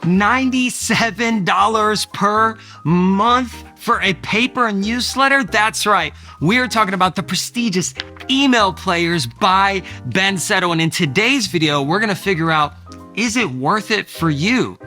$97 per month for a paper newsletter? That's right. We're talking about the prestigious Email Players by Ben Settle. And in today's video, we're gonna figure out, is it worth it for you?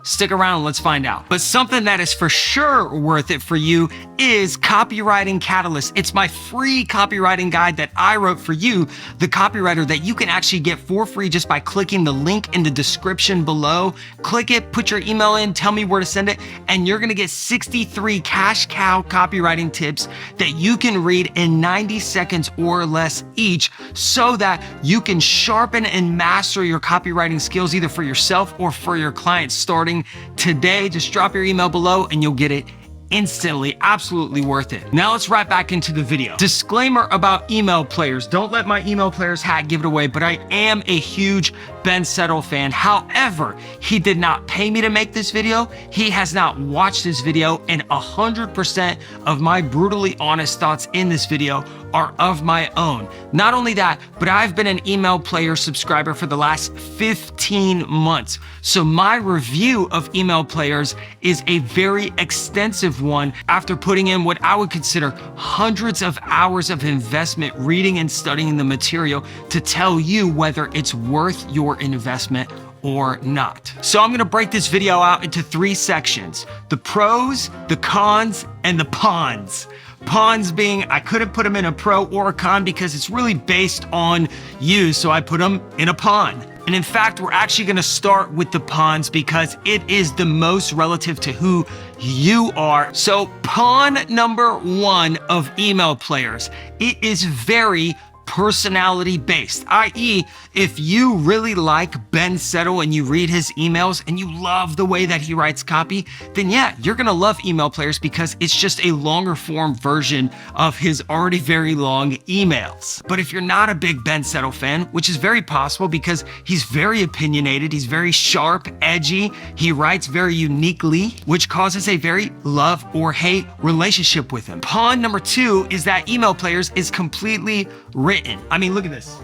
Stick around, let's find out. But something that is for sure worth it for you is Copywriting Catalyst. It's my free copywriting guide that I wrote for you, the copywriter, that you can actually get for free just by clicking the link in the description below. Click it, put your email in, tell me where to send it, and you're gonna get 63 cash cow copywriting tips that you can read in 90 seconds or less each, so that you can sharpen and master your copywriting skills either for yourself or for your clients starting today. Just drop your email below and you'll get it instantly. Absolutely worth it. Now let's right back into the video. Disclaimer about Email Players. Don't let my Email Players hat give it away, but I am a huge Ben Settle fan. However, he did not pay me to make this video. He has not watched this video, and 100% of my brutally honest thoughts in this video are of my own. Not only that, but I've been an Email Player subscriber for the last 15 months. So my review of Email Players is a very extensive one after putting in what I would consider hundreds of hours of investment reading and studying the material to tell you whether it's worth your investment or not. So I'm gonna break this video out into 3 sections: the pros, the cons, and the pons. Pons being, I couldn't put them in a pro or a con because it's really based on you, so I put them in a pon. And in fact, we're actually gonna start with the pons because it is the most relative to who you are. So pon number 1 of Email Players, it is very personality based, i.e. if you really like Ben Settle and you read his emails and you love the way that he writes copy, then yeah, you're gonna love Email Players because it's just a longer form version of his already very long emails. But if you're not a big Ben Settle fan, which is very possible because he's very opinionated, he's very sharp, edgy, he writes very uniquely, which causes a very love or hate relationship with him. Pawn number 2 is that Email Players is completely written. I mean, look at this.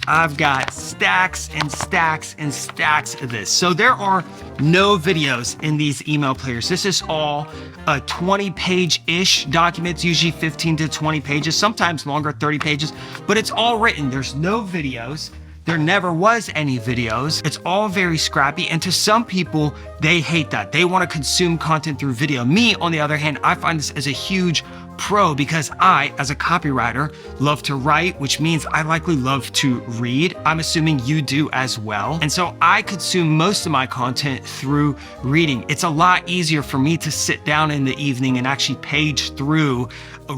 I've got stacks and stacks and stacks of this. So there are no videos in these Email Players. This is all a 20-page-ish documents, usually 15 to 20 pages, sometimes longer, 30 pages, but it's all written. There's no videos. There never was any videos. It's all very scrappy, and to some people, they hate that. They want to consume content through video. Me, on the other hand, I find this as a huge pro because I, as a copywriter, love to write, which means I likely love to read. I'm assuming you do as well. And so I consume most of my content through reading. It's a lot easier for me to sit down in the evening and actually page through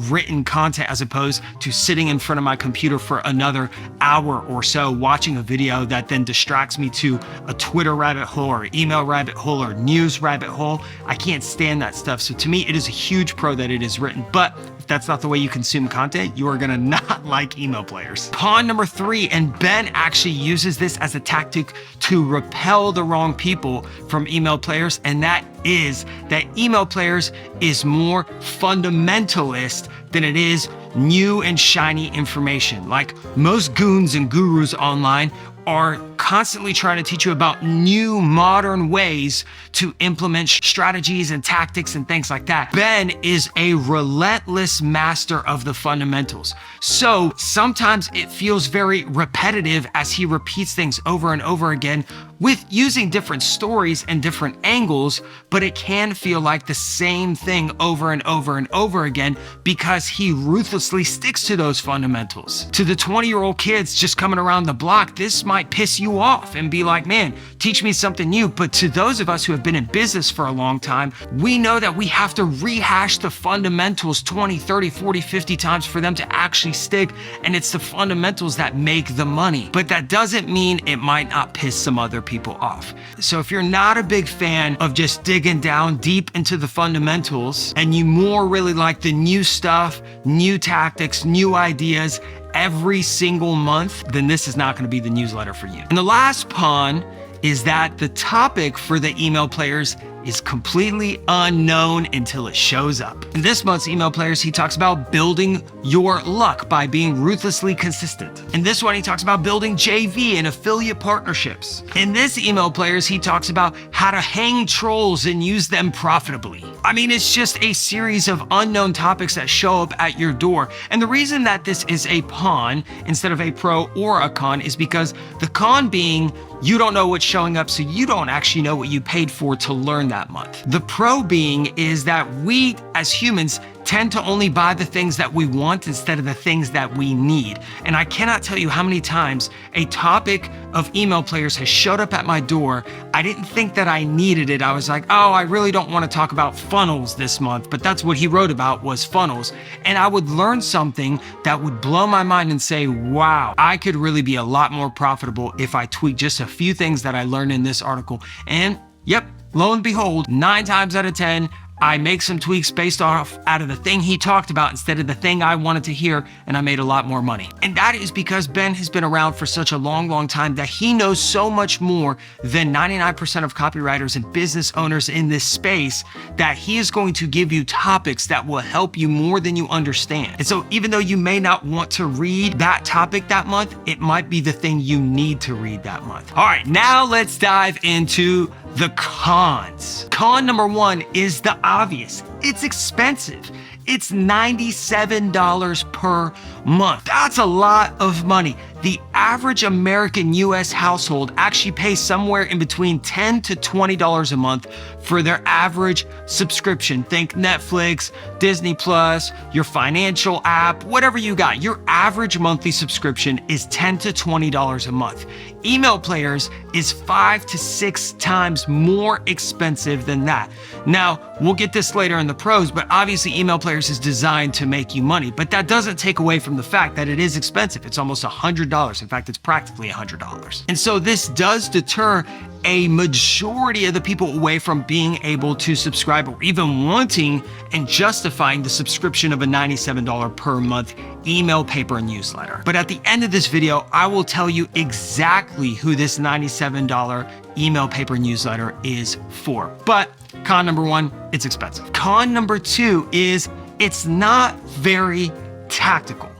written content as opposed to sitting in front of my computer for another hour or so watching a video that then distracts me to a Twitter rabbit hole or email rabbit hole or news rabbit hole. I can't stand that stuff. So to me, it is a huge pro that it is written. But if that's not the way you consume content, you are gonna not like Email Players. Pawn number 3, and Ben actually uses this as a tactic to repel the wrong people from Email Players, and that is that Email Players is more fundamentalist than it is new and shiny information. Like most goons and gurus online are constantly trying to teach you about new modern ways to implement strategies and tactics and things like that. Ben is a relentless master of the fundamentals. So sometimes it feels very repetitive as he repeats things over and over again with using different stories and different angles, but it can feel like the same thing over and over and over again because he ruthlessly sticks to those fundamentals. To the 20-year-old kids just coming around the block, this might piss you off and be like, man, teach me something new. But to those of us who have been in business for a long time, we know that we have to rehash the fundamentals 20, 30, 40, 50 times for them to actually stick. And it's the fundamentals that make the money. But that doesn't mean it might not piss some other people off. So if you're not a big fan of just digging down deep into the fundamentals and you more really like the new stuff, new tactics, new ideas every single month, then this is not going to be the newsletter for you. And the last pawn is that the topic for the Email Players is completely unknown until it shows up. In this month's Email Players, he talks about building your luck by being ruthlessly consistent. In this one, he talks about building JV and affiliate partnerships. In this Email Players, he talks about how to hang trolls and use them profitably. I mean, it's just a series of unknown topics that show up at your door. And the reason that this is a con instead of a pro or a con is because the con being you don't know what's showing up, so you don't actually know what you paid for to learn that month. The pro being is that we as humans tend to only buy the things that we want instead of the things that we need. And I cannot tell you how many times a topic of Email Players has showed up at my door. I didn't think that I needed it. I was like, oh, I really don't want to talk about funnels this month, but that's what he wrote about was funnels. And I would learn something that would blow my mind and say, wow, I could really be a lot more profitable if I tweak just a few things that I learned in this article. And yep, lo and behold, 9 times out of 10, I make some tweaks based off out of the thing he talked about instead of the thing I wanted to hear, and I made a lot more money. And that is because Ben has been around for such a long time that he knows so much more than 99% of copywriters and business owners in this space, that he is going to give you topics that will help you more than you understand. And so even though you may not want to read that topic that month, it might be the thing you need to read that month. All right, now let's dive into the cons. Con number 1 is the obvious. It's expensive. It's $97 per month. That's a lot of money. The average American US household actually pays somewhere in between $10 to $20 a month for their average subscription. Think Netflix, Disney Plus, your financial app, whatever you got. Your average monthly subscription is $10 to $20 a month. Email Players is 5 to 6 times more expensive than that. Now, we'll get this later in the pros, but obviously Email Players is designed to make you money, but that doesn't take away from the fact that it is expensive. It's almost $100. In fact, it's practically $100. And so this does deter a majority of the people away from being able to subscribe or even wanting and justifying the subscription of a $97 per month email, paper, and newsletter. But at the end of this video, I will tell you exactly who this $97 email, paper, newsletter is for. But con number 1, it's expensive. Con number 2 is it's not very tactical.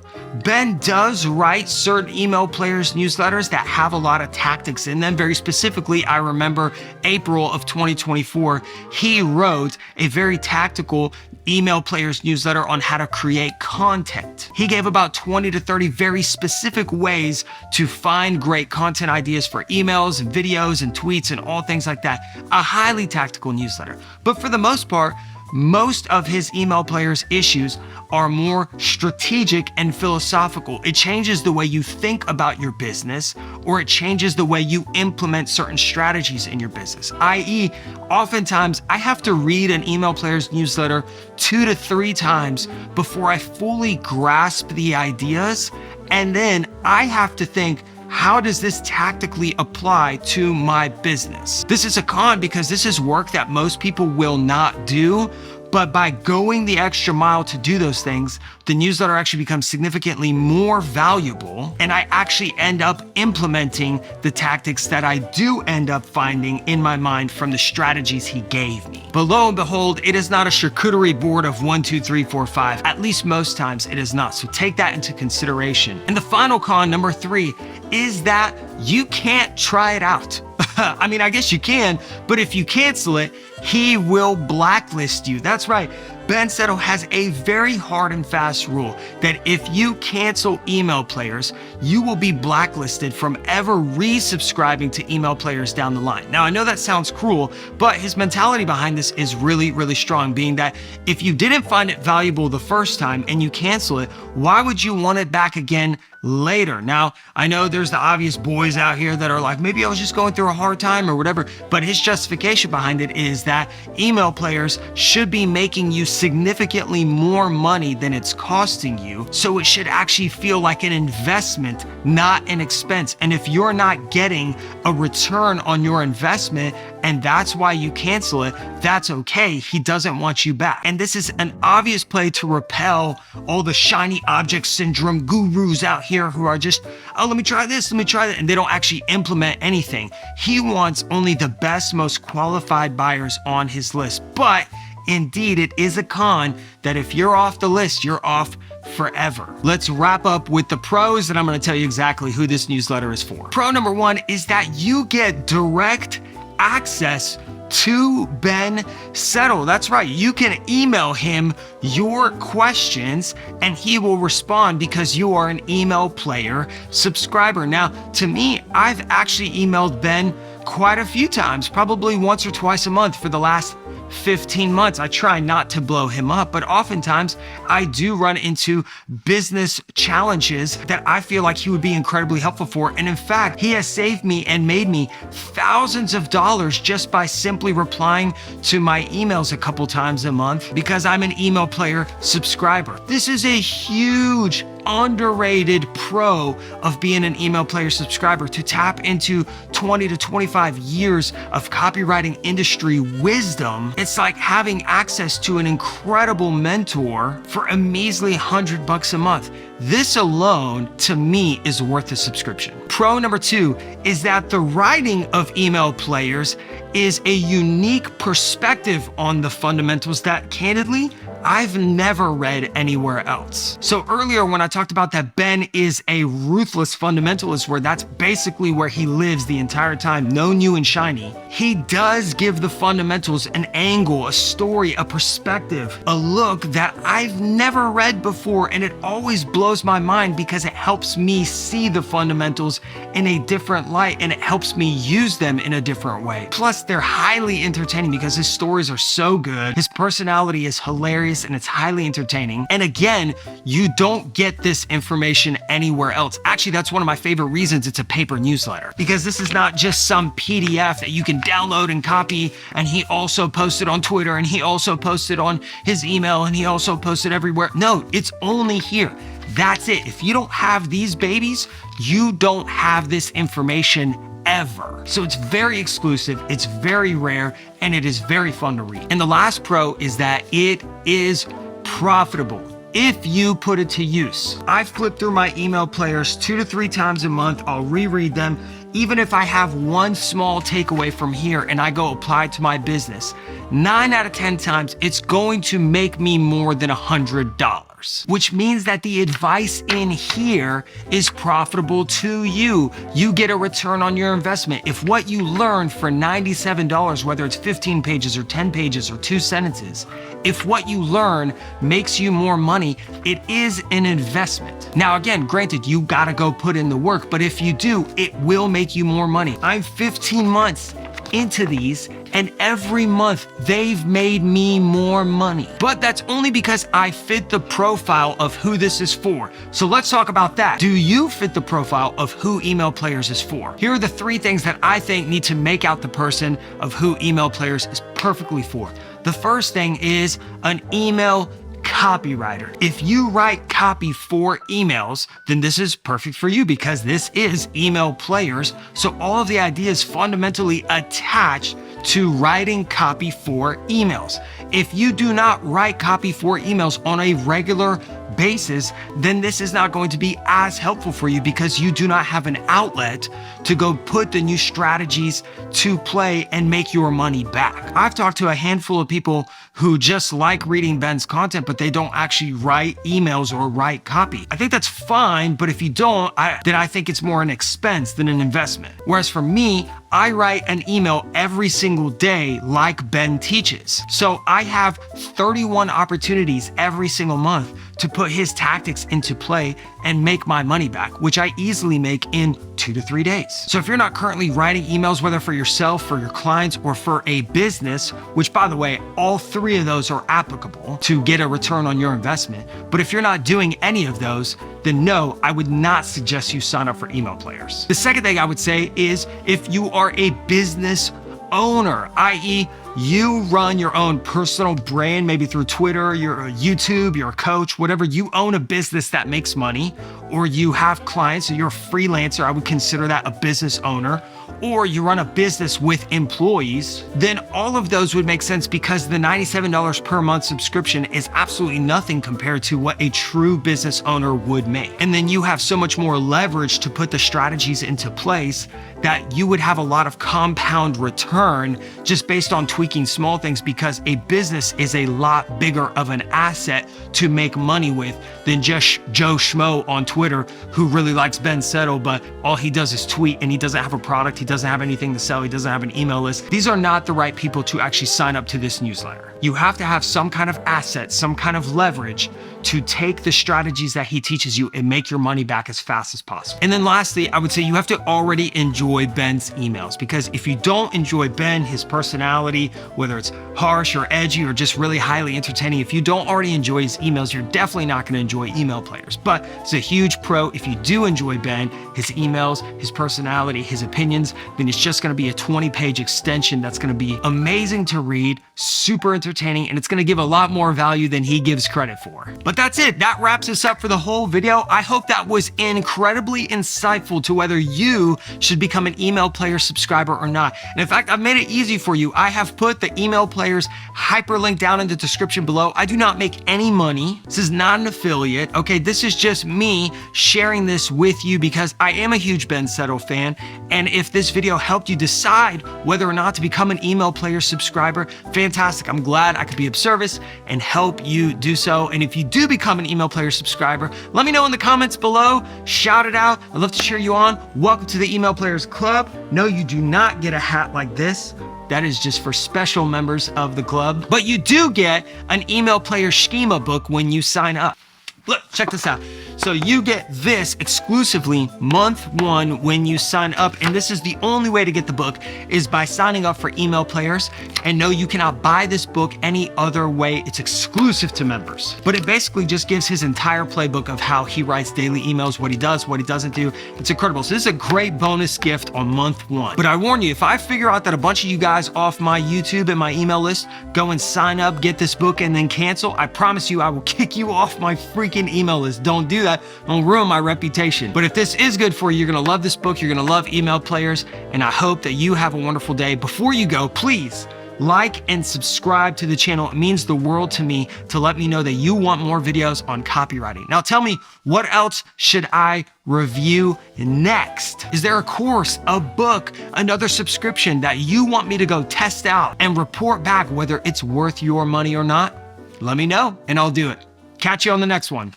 Ben does write certain Email Players newsletters that have a lot of tactics in them. Very specifically, I remember April of 2024, he wrote a very tactical Email Players newsletter on how to create content. He gave about 20 to 30 very specific ways to find great content ideas for emails and videos and tweets and all things like that. A highly tactical newsletter. But for the most part, most of his Email Players issues are more strategic and philosophical. It changes the way you think about your business, or it changes the way you implement certain strategies in your business. i.e., oftentimes I have to read an Email Players newsletter 2 to 3 times before I fully grasp the ideas, and then I have to think, how does this tactically apply to my business? This is a con because this is work that most people will not do. But by going the extra mile to do those things, the newsletter actually becomes significantly more valuable, and I actually end up implementing the tactics that I do end up finding in my mind from the strategies he gave me. But lo and behold, it is not a charcuterie board of 1, 2, 3, 4, 5. At least most times it is not. So take that into consideration. And the final con, number 3, is that you can't try it out. I mean, I guess you can, but if you cancel it, he will blacklist you. That's right. Ben Settle has a very hard and fast rule that if you cancel Email Players, you will be blacklisted from ever resubscribing to Email Players down the line. Now, I know that sounds cruel, but his mentality behind this is really strong, being that if you didn't find it valuable the first time and you cancel it, why would you want it back again later? Now, I know there's the obvious boys out here that are like, maybe I was just going through a hard time or whatever, but his justification behind it is that Email Players should be making you significantly more money than it's costing you. So it should actually feel like an investment, not an expense. And if you're not getting a return on your investment and that's why you cancel it, that's okay. He doesn't want you back. And this is an obvious play to repel all the shiny object syndrome gurus out here who are just, oh, let me try this, let me try that, and they don't actually implement anything. He wants only the best, most qualified buyers on his list. But indeed, it is a con that if you're off the list, you're off forever. Let's wrap up with the pros, and I'm going to tell you exactly who this newsletter is for. Pro number one is that you get direct access to Ben Settle. That's right. You can email him your questions and he will respond because you are an email player subscriber. Now, to me, I've actually emailed Ben quite a few times, probably once or twice a month for the last 15 months. I try not to blow him up, but oftentimes I do run into business challenges that I feel like he would be incredibly helpful for. And in fact, he has saved me and made me thousands of dollars just by simply replying to my emails a couple times a month because I'm an email player subscriber. This is a huge underrated pro of being an email player subscriber, to tap into 20 to 25 years of copywriting industry wisdom. It's like having access to an incredible mentor for a measly $100 a month. This alone, to me, is worth a subscription. Pro number two is that the writing of email players is a unique perspective on the fundamentals that, candidly, I've never read anywhere else. So earlier when I talked about that Ben is a ruthless fundamentalist, where that's basically where he lives the entire time, no new and shiny, he does give the fundamentals an angle, a story, a perspective, a look that I've never read before, and it always blows my mind because it helps me see the fundamentals in a different light and it helps me use them in a different way. Plus, they're highly entertaining because his stories are so good, his personality is hilarious, and it's highly entertaining. And again, you don't get this information anywhere else. Actually, that's one of my favorite reasons it's a paper newsletter, because this is not just some PDF that you can download and copy, and he also posted on Twitter, and he also posted on his email, and he also posted everywhere. No, it's only here. That's it. If you don't have these babies, you don't have this information ever. So it's very exclusive, it's very rare, and it is very fun to read. And the last pro is that it is profitable if you put it to use. I've flipped through my email players 2 to 3 times a month. I'll reread them. Even if I have one small takeaway from here and I go apply to my business, 9 out of 10 times, it's going to make me more than $100, which means that the advice in here is profitable to you. You get a return on your investment. If what you learn for $97, whether it's 15 pages or 10 pages or 2 sentences, if what you learn makes you more money, it is an investment. Now, again, granted, you gotta go put in the work, but if you do, it will make you more money. I'm 15 months into these, and every month they've made me more money. But that's only because I fit the profile of who this is for. So let's talk about that. Do you fit the profile of who Email Players is for? Here are the 3 things that I think need to make out the person of who Email Players is perfectly for. The first thing is an email copywriter. If you write copy for emails, then this is perfect for you because this is Email Players. So all of the ideas fundamentally attached to writing copy for emails. If you do not write copy for emails on a regular basis, then this is not going to be as helpful for you because you do not have an outlet to go put the new strategies to play and make your money back. I've talked to a handful of people who just like reading Ben's content, but they don't actually write emails or write copy. I think that's fine, but if you don't, then I think it's more an expense than an investment. Whereas for me, I write an email every single day like Ben teaches. So I have 31 opportunities every single month to put his tactics into play and make my money back, which I easily make in 2 to 3 days. So if you're not currently writing emails, whether for yourself, for your clients, or for a business, which by the way, all 3 of those are applicable to get a return on your investment. But if you're not doing any of those, then no, I would not suggest you sign up for Email Players. The second thing I would say is if you are a business owner, i.e., you run your own personal brand, maybe through Twitter, you're a YouTube, you're a coach, whatever, you own a business that makes money, or you have clients, or you're a freelancer, I would consider that a business owner, or you run a business with employees, then all of those would make sense because the $97 per month subscription is absolutely nothing compared to what a true business owner would make. And then you have so much more leverage to put the strategies into place that you would have a lot of compound return just based on tweaking small things, because a business is a lot bigger of an asset to make money with than just Joe Schmo on Twitter who really likes Ben Settle, but all he does is tweet and he doesn't have a product, he doesn't have anything to sell, he doesn't have an email list. These are not the right people to actually sign up to this newsletter. You have to have some kind of asset, some kind of leverage to take the strategies that he teaches you and make your money back as fast as possible. And then lastly, I would say you have to already enjoy Ben's emails, because if you don't enjoy Ben, his personality, whether it's harsh or edgy or just really highly entertaining, if you don't already enjoy his emails, you're definitely not going to enjoy email players. But it's a huge pro if you do enjoy Ben, his emails, his personality, his opinions, then it's just going to be a 20-page extension that's going to be amazing to read, super entertaining, and it's going to give a lot more value than he gives credit for. But that's it. That wraps us up for the whole video. I hope that was incredibly insightful to whether you should become an email player subscriber or not. And in fact, I've made it easy for you. I have put the email players hyperlink down in the description below. I do not make any money. This is not an affiliate. Okay, this is just me sharing this with you because I am a huge Ben Settle fan. And if this video helped you decide whether or not to become an email player subscriber, fantastic. I'm glad I could be of service and help you do so. And if you do become an email player subscriber, let me know in the comments below. Shout it out. I'd love to cheer you on. Welcome to the Email Players Club. No, you do not get a hat like this. That is just for special members of the club. But you do get an email player schema book when you sign up. Look, check this out. So you get this exclusively month 1 when you sign up. And this is the only way to get the book is by signing up for email players. And no, you cannot buy this book any other way. It's exclusive to members. But it basically just gives his entire playbook of how he writes daily emails, what he does, what he doesn't do. It's incredible. So this is a great bonus gift on month 1. But I warn you, if I figure out that a bunch of you guys off my YouTube and my email list go and sign up, get this book, and then cancel, I promise you I will kick you off my freaking email list. Don't do that. Don't ruin my reputation. But if this is good for you, you're gonna love this book, you're gonna love email players, and I hope that you have a wonderful day. Before you go, please like and subscribe to the channel. It means the world to me to let me know that you want more videos on copywriting. Now tell me, what else should I review next? Is there a course, a book, another subscription that you want me to go test out and report back whether it's worth your money or not? Let me know and I'll do it. Catch you on the next one.